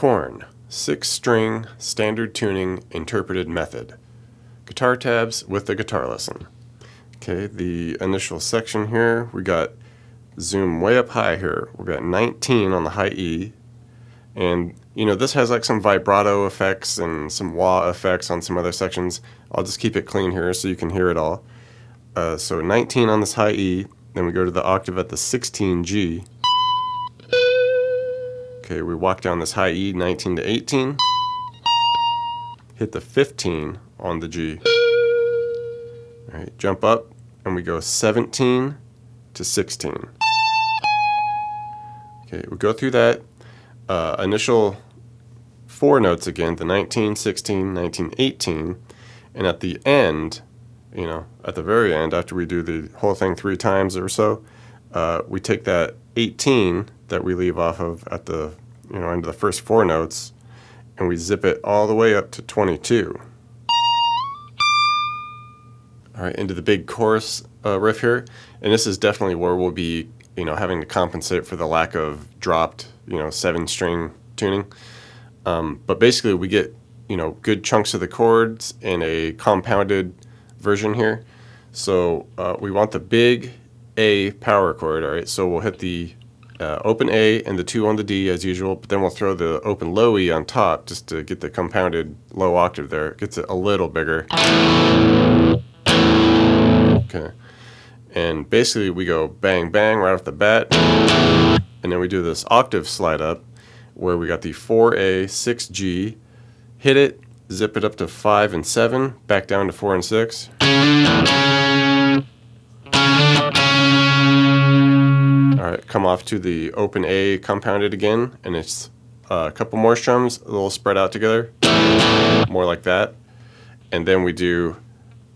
Korn, 6-string standard tuning interpreted method. Guitar tabs with the guitar lesson. Okay, the initial section here, we got zoom way up high here. We've got 19 on the high E. And, you know, this has like some vibrato effects and some wah effects on some other sections. I'll just keep it clean here so you can hear it all. So 19 on this high E, then we go to the octave at the 16 G. Okay, we walk down this high E, 19 to 18. Hit the 15 on the G. All right, jump up, and we go 17 to 16. Okay, we go through that initial 4 notes again, the 19, 16, 19, 18, and at the end, you know, at the very end, after we do the whole thing 3 times or so, we take that 18 that we leave off of at the, you know, into the first 4 notes, and we zip it all the way up to 22. All right, into the big chorus riff here, and this is definitely where we'll be, you know, having to compensate for the lack of dropped, you know, 7-string tuning. But basically, we get, you know, good chunks of the chords in a compounded version here. So we want the big A power chord. All right, so we'll hit the open A and the 2 on the D as usual, but then we'll throw the open low E on top just to get the compounded low octave there. It gets it a little bigger. Okay, and basically we go bang bang right off the bat, and then we do this octave slide up where we got the 4A 6G, hit it, zip it up to 5 and 7, back down to 4 and 6. Alright, come off to the open A compounded again, and it's a couple more strums, a little spread out together, more like that. And then we do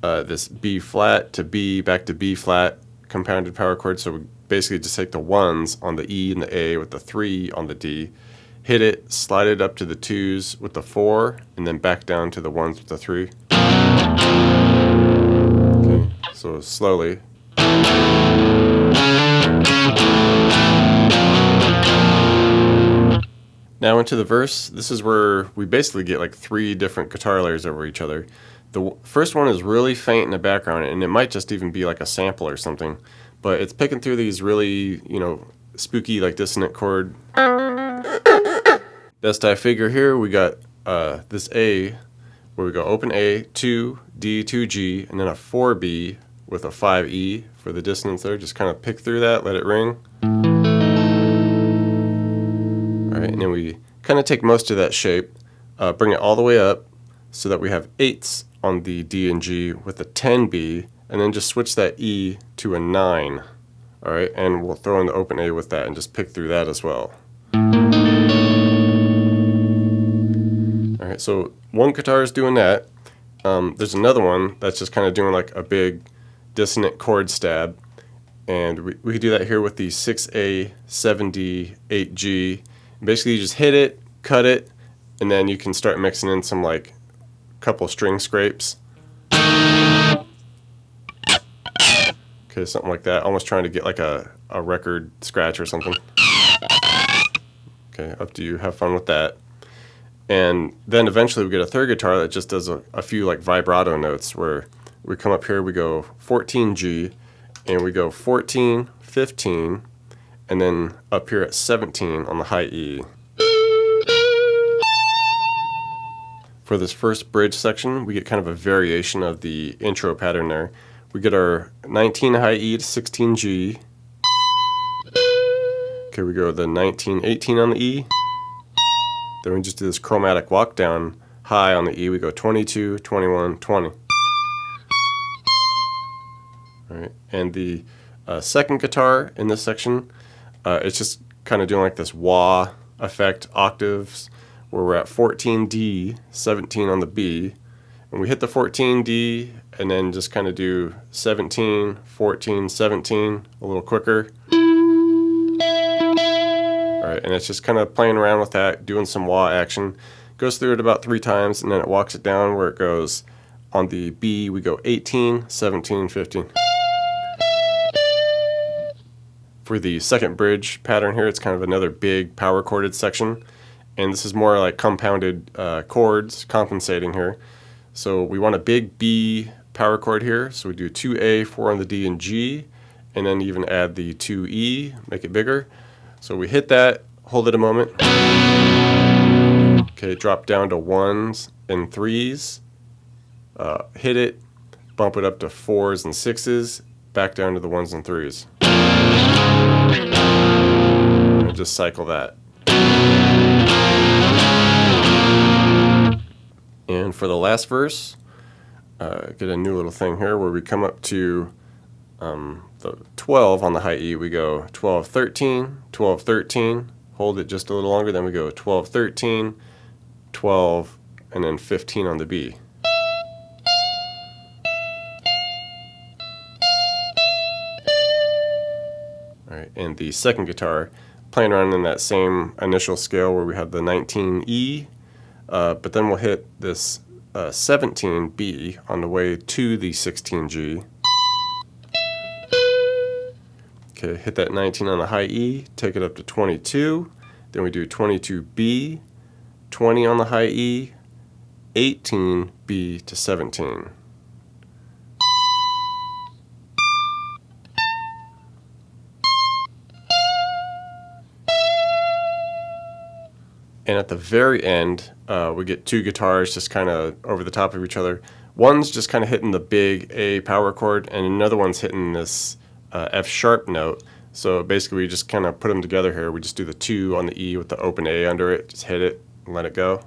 this B flat to B, back to B flat, compounded power chord. So we basically just take the 1s on the E and the A with the 3 on the D, hit it, slide it up to the 2s with the 4, and then back down to the 1s with the 3. Okay, so slowly. Now into the verse. This is where we basically get like 3 different guitar layers over each other. The first one is really faint in the background, and it might just even be like a sample or something, but it's picking through these really, you know, spooky like dissonant chord. Best I figure here, we got this A where we go open A, 2, D, 2, G, and then a 4B with a 5E for the dissonance there. Just kind of pick through that, let it ring. Alright, and then we kind of take most of that shape, bring it all the way up so that we have 8s on the D and G with a 10B, and then just switch that E to a 9. Alright, and we'll throw in the open A with that and just pick through that as well. Alright, so one guitar is doing that. There's another one that's just kind of doing like a big dissonant chord stab, and we could do that here with the 6A, 7D, 8G. Basically you just hit it, cut it, and then you can start mixing in some like couple string scrapes. Okay, something like that, almost trying to get like a record scratch or something. Okay, up to you, have fun with that. And then eventually we get a third guitar that just does a few like vibrato notes where we come up here, we go 14G, and we go 14, 15, and then up here at 17 on the high E. For this first bridge section, we get kind of a variation of the intro pattern there. We get our 19 high E to 16 G. Okay, we go the 19, 18 on the E. Then we just do this chromatic walk down high on the E. We go 22, 21, 20. All right, and the second guitar in this section, it's just kind of doing like this wah effect octaves where we're at 14D, 17 on the B, and we hit the 14D and then just kind of do 17, 14, 17 a little quicker. Alright, and it's just kind of playing around with that, doing some wah action. Goes through it about 3 times, and then it walks it down where it goes on the B, we go 18, 17, 15. For the second bridge pattern here, it's kind of another big power chorded section. and this is more like compounded chords compensating here. So we want a big B power chord here, so we do 2A, 4 on the D and G, and then even add the 2E, make it bigger. So we hit that, hold it a moment. Okay, drop down to 1s and 3s, hit it, bump it up to 4s and 6s, back down to the 1s and 3s. And just cycle that. And for the last verse, get a new little thing here where we come up to the 12 on the high E. We go 12, 13, 12, 13, hold it just a little longer, then we go 12, 13, 12, and then 15 on the B. All right, and the second guitar, playing around in that same initial scale where we have the 19E, but then we'll hit this 17B on the way to the 16G. Okay, hit that 19 on the high E, take it up to 22, then we do 22B, 20 on the high E, 18B to 17. And at the very end, we get two guitars just kind of over the top of each other. One's just kind of hitting the big A power chord, and another one's hitting this F sharp note. So basically we just kind of put them together here. We just do the 2 on the E with the open A under it, just hit it and let it go.